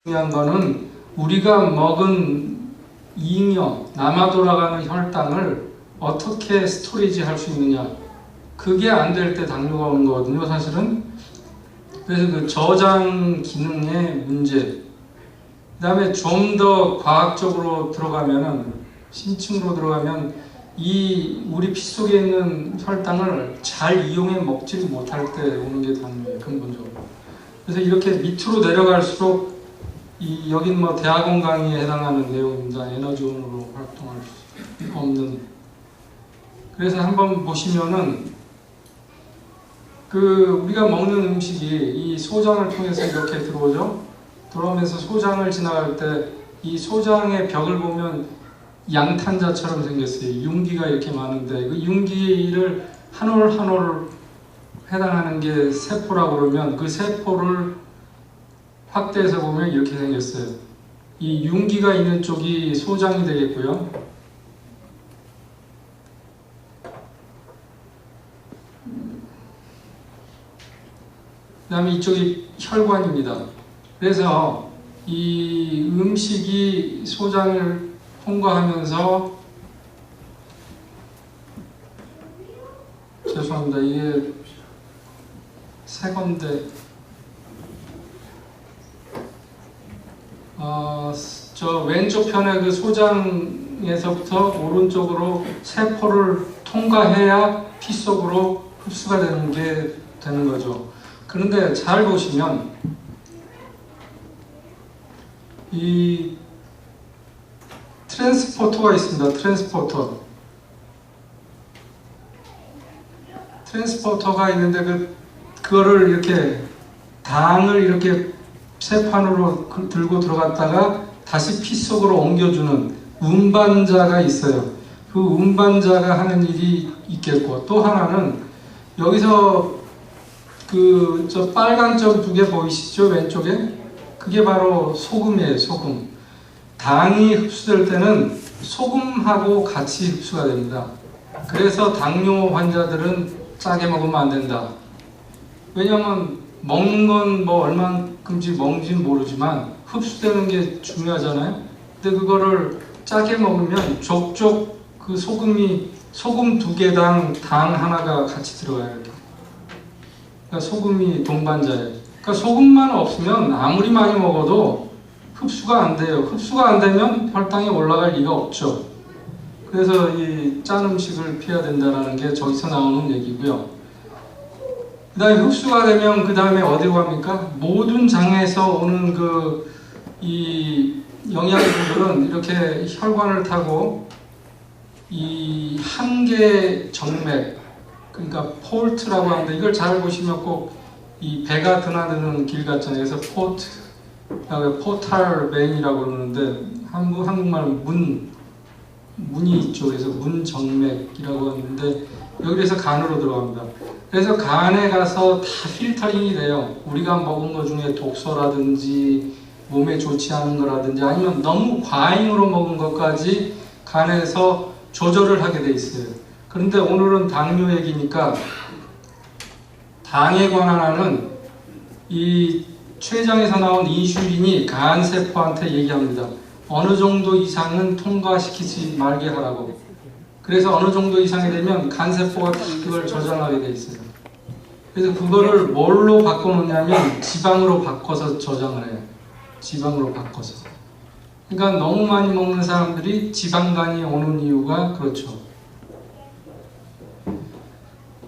중요한 거는 우리가 먹은 잉여, 남아 돌아가는 혈당을 어떻게 스토리지 할 수 있느냐. 그게 안 될 때 당뇨가 오는 거거든요, 사실은. 그래서 그 저장 기능의 문제. 그 다음에 좀 더 과학적으로 들어가면은, 심층으로 들어가면, 이 우리 피 속에 있는 혈당을 잘 이용해 먹지 못할 때 오는 게 당뇨예요, 근본적으로. 그래서 이렇게 밑으로 내려갈수록 여긴 뭐 대학원 강의에 해당하는 내용입니다. 에너지원으로 활동할 수 없는. 그래서 한번 보시면은 우리가 먹는 음식이 이 소장을 통해서 이렇게 들어오죠. 들어오면서 소장을 지나갈 때 이 소장의 벽을 보면 양탄자처럼 생겼어요. 융기가 이렇게 많은데 그 융기를 한 올 한 올 해당하는 게 세포라고 그러면 그 세포를 확대해서 보면 이렇게 생겼어요. 이 융기가 있는 쪽이 소장이 되겠고요. 그 다음에 이쪽이 혈관입니다. 그래서 이 음식이 소장을 통과하면서 죄송합니다. 이게 새 건데 저 왼쪽 편의 그 소장에서부터 오른쪽으로 세포를 통과해야 피 속으로 흡수가 되는 거죠. 그런데 잘 보시면 이 트랜스포터가 있습니다. 트랜스포터가 있는데 그거를 이렇게 당을 이렇게 세포 안으로 들고 들어갔다가 다시 피 속으로 옮겨주는 운반자가 있어요. 그 운반자가 하는 일이 있겠고, 또 하나는 여기서 저 빨간 점 2개 보이시죠? 왼쪽에? 그게 바로 소금이에요. 소금. 당이 흡수될 때는 소금하고 같이 흡수가 됩니다. 그래서 당뇨 환자들은 짜게 먹으면 안 된다. 왜냐하면 먹는 건 뭐 얼만큼씩 먹는지는 모르지만 흡수되는 게 중요하잖아요. 근데 그거를 짜게 먹으면 족족 그 소금 2개당 당 하나가 같이 들어가요. 이렇게. 그러니까 소금이 동반자예요. 그러니까 소금만 없으면 아무리 많이 먹어도 흡수가 안 돼요. 흡수가 안 되면 혈당이 올라갈 리가 없죠. 그래서 이 짠 음식을 피해야 된다는 게 저기서 나오는 얘기고요. 그 다음에 흡수가 되면 그 다음에 어디로 갑니까? 모든 장에서 오는 이 영양분들은 이렇게 혈관을 타고 이 한 개 정맥, 그러니까 폴트라고 하는데 이걸 잘 보시면 꼭 이 배가 드나드는 길 같잖아요. 그래서 포탈 베인이라고 그러는데 한국말 문이 있죠. 그래서 문정맥이라고 하는데 여기에서 간으로 들어갑니다. 그래서 간에 가서 다 필터링이 돼요. 우리가 먹은 것 중에 독소라든지 몸에 좋지 않은 거라든지 아니면 너무 과잉으로 먹은 것까지 간에서 조절을 하게 돼 있어요. 그런데 오늘은 당뇨 얘기니까 당에 관한 하는 이 췌장에서 나온 인슐린이 간 세포한테 얘기합니다. 어느 정도 이상은 통과시키지 말게 하라고. 그래서 어느 정도 이상이 되면 간세포가 그걸 저장하게 돼 있어요. 그래서 그거를 뭘로 바꿔놓냐면 지방으로 바꿔서 저장을 해요. 지방으로 바꿔서. 그러니까 너무 많이 먹는 사람들이 지방간이 오는 이유가 그렇죠.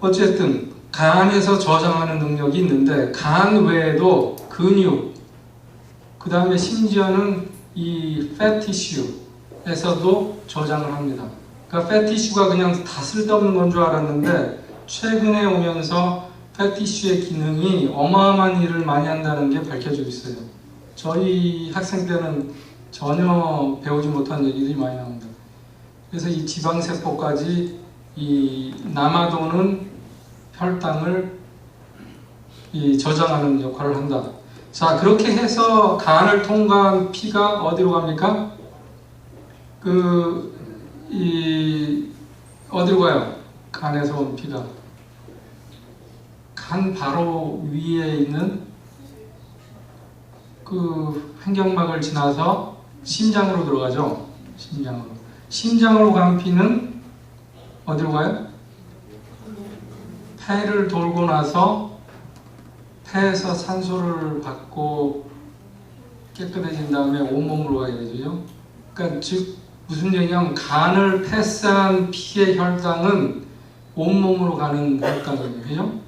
어쨌든 간에서 저장하는 능력이 있는데 간 외에도 근육, 그 다음에 심지어는 이 패티슈에서도 저장을 합니다. 그러니까 패티슈가 그냥 다 쓸데없는 건 줄 알았는데 최근에 오면서 패티슈의 기능이 어마어마한 일을 많이 한다는 게 밝혀지고 있어요. 저희 학생 때는 전혀 배우지 못한 얘기들이 많이 나옵니다. 그래서 이 지방세포까지 이 남아도는 혈당을 저장하는 역할을 한다. 자, 그렇게 해서 간을 통과한 피가 어디로 갑니까? 어디로 가요? 간에서 온 피가. 간 바로 위에 있는 그 횡격막을 지나서 심장으로 들어가죠. 심장으로. 심장으로 간 피는 어디로 가요? 폐를 돌고 나서 폐에서 산소를 받고 깨끗해진 다음에 온몸으로 가야 되죠. 그러니까 즉 무슨 얘기냐면 간을 패스한 피의 혈당은 온몸으로 가는 혈당이에요. 그죠?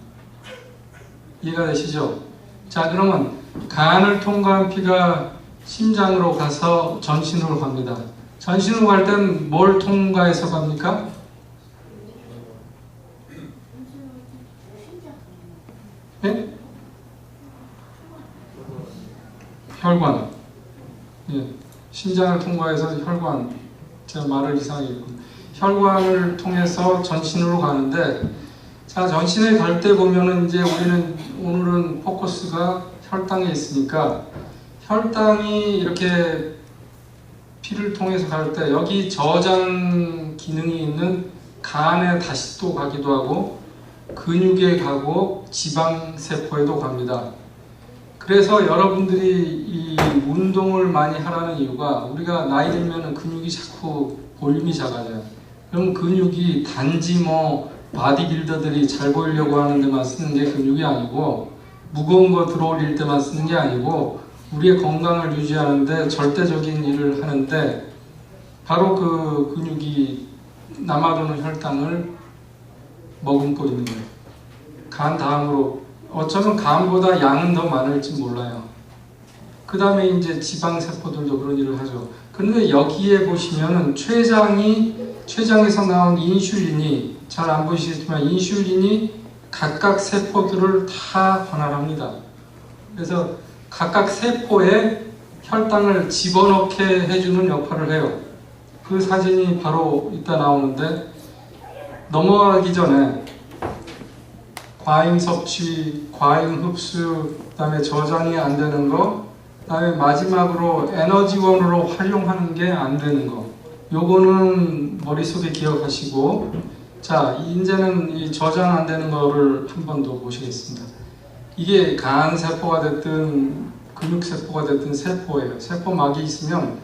이해가 되시죠? 자, 그러면 간을 통과한 피가 심장으로 가서 전신으로 갑니다. 전신으로 갈 땐 뭘 통과해서 갑니까? 네? 혈관. 예. 심장을 통과해서 혈관. 제가 말을 이상하게 했군요. 혈관을 통해서 전신으로 가는데, 자, 전신에 갈 때 보면은 이제 오늘은 포커스가 혈당에 있으니까, 혈당이 이렇게 피를 통해서 갈 때 여기 저장 기능이 있는 간에 다시 또 가기도 하고 근육에 가고 지방세포에도 갑니다. 그래서 여러분들이 이 운동을 많이 하라는 이유가 우리가 나이 들면 근육이 자꾸 볼륨이 작아져요. 그럼 근육이 단지 뭐 바디빌더들이 잘 보이려고 하는 데만 쓰는 게 근육이 아니고 무거운 거 들어올릴 때만 쓰는 게 아니고 우리의 건강을 유지하는데 절대적인 일을 하는데 바로 그 근육이 남아도는 혈당을 머금고 있는 거예요. 간 다음으로 어쩌면 간보다 양은 더 많을지 몰라요. 그 다음에 이제 지방세포들도 그런 일을 하죠. 그런데 여기에 보시면은 췌장에서 나온 인슐린이 잘 안 보이시겠지만 인슐린이 각각 세포들을 다 관할합니다. 그래서 각각 세포에 혈당을 집어넣게 해주는 역할을 해요. 그 사진이 바로 이따 나오는데 넘어가기 전에 과잉 섭취, 과잉 흡수, 그 다음에 저장이 안 되는 거, 그 다음에 마지막으로 에너지원으로 활용하는 게 안 되는 거. 요거는 머릿속에 기억하시고, 자, 이제는 이 저장 안 되는 거를 한 번 더 보시겠습니다. 이게 간세포가 됐든 근육세포가 됐든 세포예요. 세포막이 있으면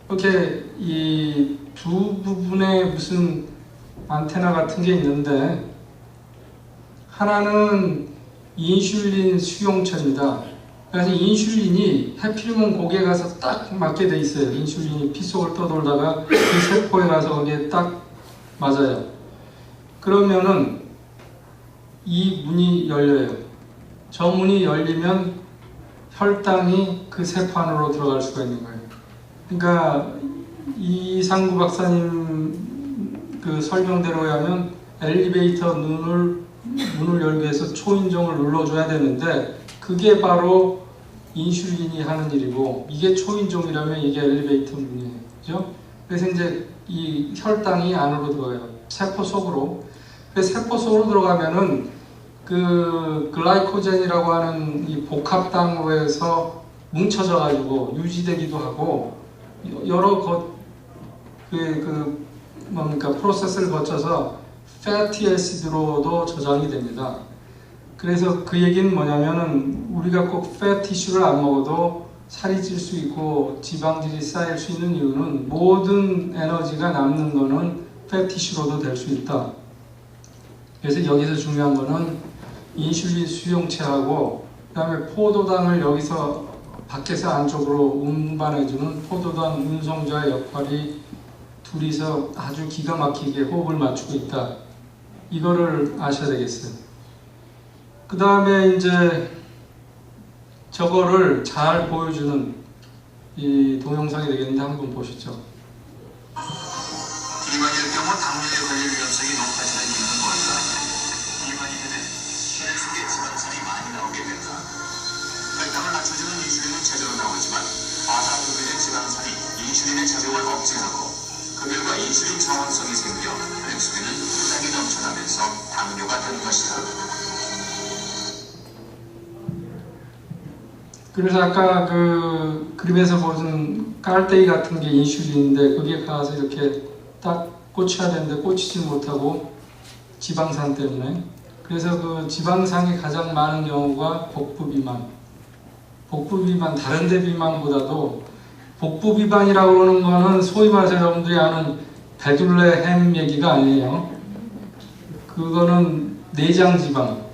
이렇게 이 두 부분에 무슨 안테나 같은 게 있는데 하나는 인슐린 수용체입니다. 그래서 인슐린이 해필이면 거기에 가서 딱 맞게 돼 있어요. 인슐린이 피 속을 떠돌다가 그 세포에 가서 거기에 딱 맞아요. 그러면은 이 문이 열려요. 저 문이 열리면 혈당이 그 세포 안으로 들어갈 수가 있는 거예요. 그러니까 이상구 박사님 그 설명대로 하면 엘리베이터 문을 열기 위해서 초인종을 눌러줘야 되는데 그게 바로 인슐린이 하는 일이고 이게 초인종이라면 이게 엘리베이터 문이에요. 그죠? 그래서 이제 이 혈당이 안으로 들어가요. 세포 속으로. 그래서 세포 속으로 들어가면은 그 글라이코젠이라고 하는 이 복합당으로 해서 뭉쳐져 가지고 유지되기도 하고 여러 뭡니까 프로세스를 거쳐서 패티 애시드로도 저장이 됩니다. 그래서 그 얘기는 뭐냐면은 우리가 꼭 패티슈를 안 먹어도 살이 찔 수 있고 지방질이 쌓일 수 있는 이유는 모든 에너지가 남는 거는 패티슈로도 될 수 있다. 그래서 여기서 중요한 거는 인슐린 수용체하고 그 다음에 포도당을 여기서 밖에서 안쪽으로 운반해주는 포도당 운송자의 역할이 둘이서 아주 기가 막히게 호흡을 맞추고 있다. 이거를 아셔야 되겠어요. 그 다음에 이제 저거를 잘 보여주는 이 동영상이 되겠는데 한번 보시죠. 비만일 경우 당뇨에 걸릴 위험성이 높아지는 이유는 뭘까? 비만이 되면 혈액 속에 지방산이 많이 나오게 된다. 혈당을 낮춰주는 인슐린은 제대로 나오지만 과다급의 지방산이 인슐린의 작용을 억제하고 그 결과 인슐린 저항성이 생겨 혈액 속에는 혈당이 넘쳐나면서 당뇨가 되는 것이다. 그래서 아까 그 그림에서 보는 깔때기 같은 게 인슐린인데 거기에 가서 이렇게 딱 꽂혀야 되는데 꽂히지 못하고 지방산 때문에 그래서 그 지방산이 가장 많은 경우가 복부 비만 복부 비만, 다른 데 비만보다도 복부 비만이라고 그러는 거는 소위 말해서 여러분들이 아는 배둘레 햄 얘기가 아니에요. 그거는 내장 지방.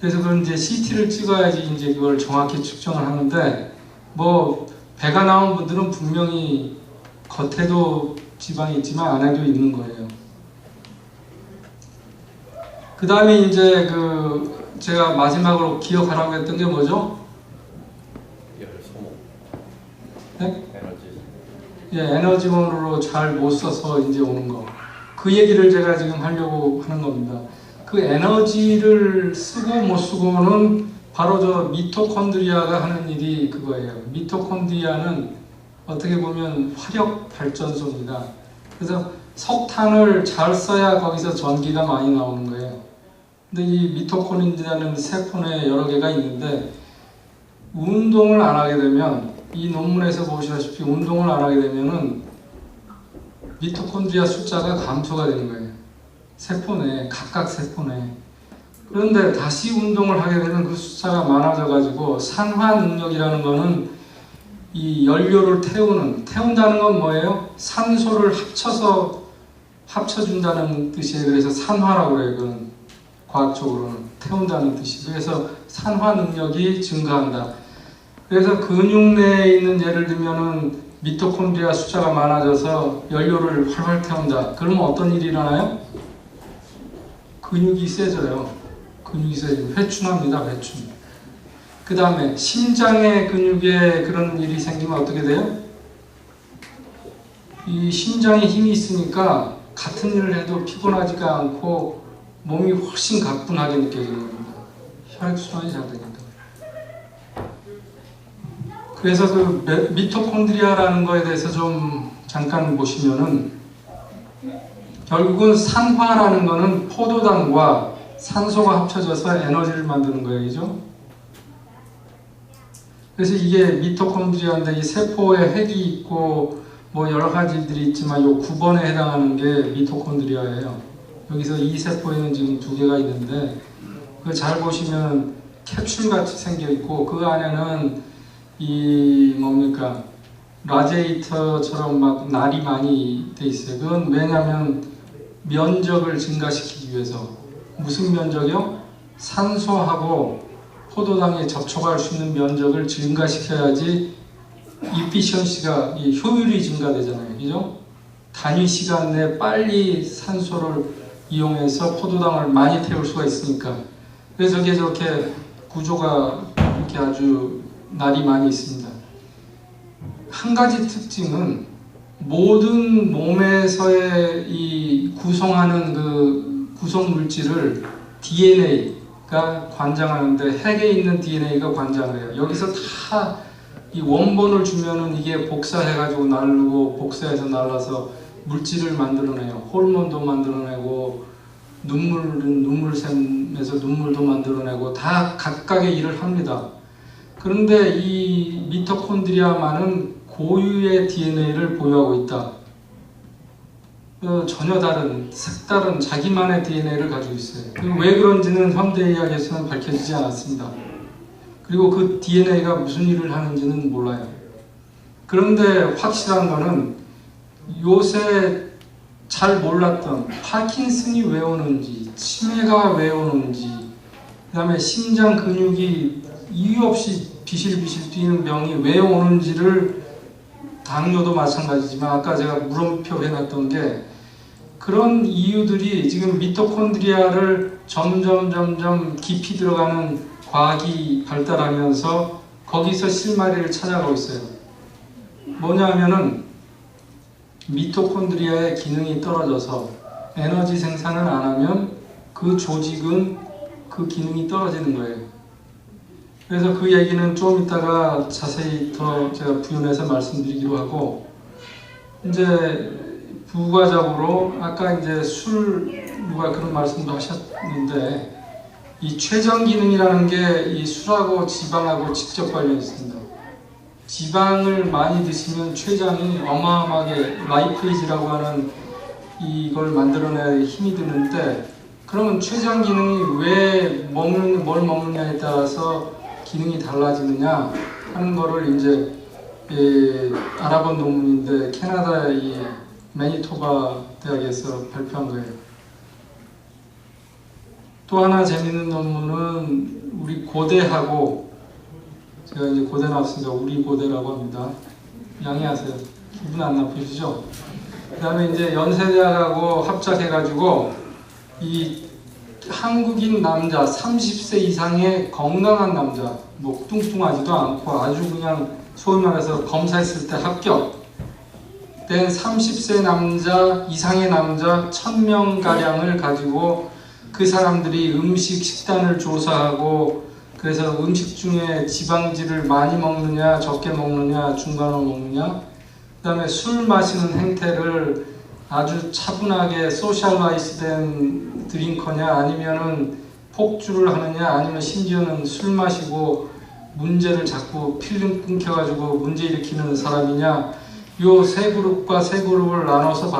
그래서 그건 이제 CT를 찍어야지 이제 그걸 정확히 측정을 하는데, 뭐 배가 나온 분들은 분명히 겉에도 지방이 있지만 안에도 있는 거예요. 그 다음에 이제 제가 마지막으로 기억하라고 했던 게 뭐죠? 네? 예, 에너지원으로 잘 못 써서 이제 오는 거. 그 얘기를 제가 지금 하려고 하는 겁니다. 그 에너지를 쓰고 못 쓰고는 바로 저 미토콘드리아가 하는 일이 그거예요. 미토콘드리아는 어떻게 보면 화력 발전소입니다. 그래서 석탄을 잘 써야 거기서 전기가 많이 나오는 거예요. 근데 이 미토콘드리아는 세포 내에 여러 개가 있는데, 운동을 안 하게 되면, 이 논문에서 보시다시피 운동을 안 하게 되면은 미토콘드리아 숫자가 감소가 되는 거예요. 세포 내, 각각 세포 내. 그런데 다시 운동을 하게 되면 그 숫자가 많아져 가지고 산화 능력이라는 거는 이 연료를 태운다는 건 뭐예요? 산소를 합쳐준다는 뜻이에요. 그래서 산화라고 그래요. 그건 과학적으로는 태운다는 뜻이. 그래서 산화 능력이 증가한다. 그래서 근육 내에 있는, 예를 들면은 미토콘드리아 숫자가 많아져서 연료를 활활 태운다. 그러면 어떤 일이 일어나요? 근육이 세져요. 근육이 세지고 회춘합니다. 회춘. 그 다음에 심장의 근육에 그런 일이 생기면 어떻게 돼요? 이 심장에 힘이 있으니까 같은 일을 해도 피곤하지가 않고 몸이 훨씬 가뿐하게 느껴지는 겁니다. 혈액순환이 잘 되니까. 그래서 그 미토콘드리아라는 거에 대해서 좀 잠깐 보시면은, 결국은 산화라는 거는 포도당과 산소가 합쳐져서 에너지를 만드는 거예요. 그죠? 그래서 이게 미토콘드리아인데, 이 세포에 핵이 있고 뭐 여러 가지들이 있지만 요 9번에 해당하는 게 미토콘드리아예요. 여기서 이 세포에는 지금 2개가 있는데, 그거 잘 보시면 캡슐같이 생겨 있고, 그 안에는 이 뭡니까, 라제이터처럼 막 날이 많이 돼 있어요. 그건 왜냐하면 면적을 증가시키기 위해서. 무슨 면적이요? 산소하고 포도당에 접촉할 수 있는 면적을 증가시켜야지 이피션시가, 이 효율이 증가되잖아요. 그죠? 단위 시간 내에 빨리 산소를 이용해서 포도당을 많이 태울 수가 있으니까. 그래서 저게 저렇게 구조가 이렇게 아주 날이 많이 있습니다. 한 가지 특징은 모든 몸에서의 이 구성하는 그 구성 물질을 DNA가 관장하는데, 핵에 있는 DNA가 관장을 해요. 여기서 다 이 원본을 주면은 이게 복사해가지고 나르고, 복사해서 날라서 물질을 만들어내요. 호르몬도 만들어내고, 눈물샘에서 눈물도 만들어내고, 다 각각의 일을 합니다. 그런데 이 미토콘드리아만은 고유의 DNA를 보유하고 있다. 전혀 다른, 색다른 자기만의 DNA를 가지고 있어요. 왜 그런지는 현대의학에서는 밝혀지지 않았습니다. 그리고 그 DNA가 무슨 일을 하는지는 몰라요. 그런데 확실한 거는 요새 잘 몰랐던 파킨슨이 왜 오는지, 치매가 왜 오는지, 그 다음에 심장 근육이 이유 없이 비실비실 뛰는 병이 왜 오는지를, 당뇨도 마찬가지지만 아까 제가 물음표 해놨던 게, 그런 이유들이 지금 미토콘드리아를 점점 깊이 들어가는 과학이 발달하면서 거기서 실마리를 찾아가고 있어요. 뭐냐면은 미토콘드리아의 기능이 떨어져서 에너지 생산을 안 하면 그 조직은 그 기능이 떨어지는 거예요. 그래서 그 얘기는 좀 이따가 자세히 더 제가 부연해서 말씀드리기로 하고, 이제 부가적으로 아까 이제 누가 그런 말씀도 하셨는데, 이 췌장 기능이라는 게 이 술하고 지방하고 직접 관련이 있습니다. 지방을 많이 드시면 췌장이 어마어마하게 라이페이지라고 하는 이걸 만들어내야 힘이 드는데, 그러면 췌장 기능이 왜 뭘 먹느냐에 따라서 기능이 달라지느냐? 하는 거를 이제 알아본 논문인데 캐나다 이 매니토바 대학에서 발표한 거예요. 또 하나 재밌는 논문은 우리 고대하고, 제가 이제 고대 나왔으니까 우리 고대라고 합니다. 양해하세요. 기분 안 나쁘시죠? 그 다음에 이제 연세대학하고 합작해가지고 이 한국인 남자 30세 이상의 건강한 남자, 뭐 뚱뚱하지도 않고 아주 그냥 소위 말해서 검사했을 때 합격된 30세 남자 이상의 남자 1000명가량을 가지고 그 사람들이 식단을 조사하고, 그래서 음식 중에 지방질을 많이 먹느냐 적게 먹느냐 중간으로 먹느냐, 그 다음에 술 마시는 행태를 아주 차분하게 소셜라이즈된 드링커냐 아니면은 폭주를 하느냐 아니면 심지어는 술 마시고 문제를 자꾸 필름 끊겨가지고 문제 일으키는 사람이냐, 요 세 그룹과 세 그룹을 나눠서